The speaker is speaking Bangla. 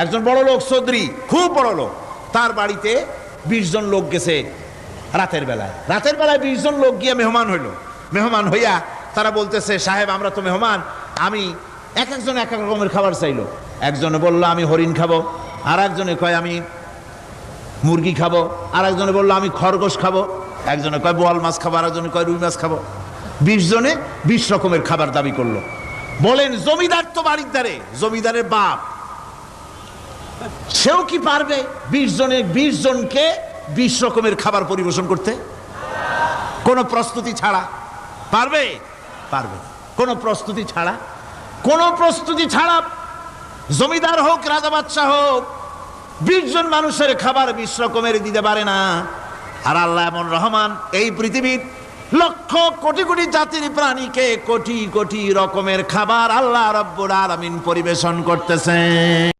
একজন বড় লোক চৌধুরী, খুব বড় লোক, তার বাড়িতে 20 জন লোক গেছে রাতের বেলায়। 20 জন লোক গিয়ে মেহমান হইল। মেহমান হইয়া তারা বলতেছে, সাহেব আমরা তো মেহমান, আমি এক একজন এক এক রকমের খাবার চাইলো। একজনে বললো আমি হরিণ খাবো, আর একজনে কয় আমি মুরগি খাবো, আর একজনে বললো আমি খরগোশ খাবো, একজনে কয় বোয়াল মাছ খাবো, আর একজনে কয় রুই মাছ খাবো। 20 জনে 20 রকমের খাবার দাবি করলো। বলেন জমিদার তো বাড়ির ধারে, জমিদারের বাপ, সেও কি পারবে 20 জনকে 20 রকমের খাবার পরিবেশন করতে? কোন প্রস্তুতি ছাড়া পারবে? পারবে কোন প্রস্তুতি ছাড়া? কোন প্রস্তুতি ছাড়া জমিদার হোক রাজা বাদশাহ হোক 20 জন মানুষের খাবার 20 রকমের দিতে পারে না। আর আল্লাহ এমন রহমান, এই পৃথিবীর লক্ষ কোটি কোটি জাতির প্রাণীকে কোটি কোটি রকমের খাবার আল্লাহ রাব্বুল আলামিন পরিবেশন করতেছেন।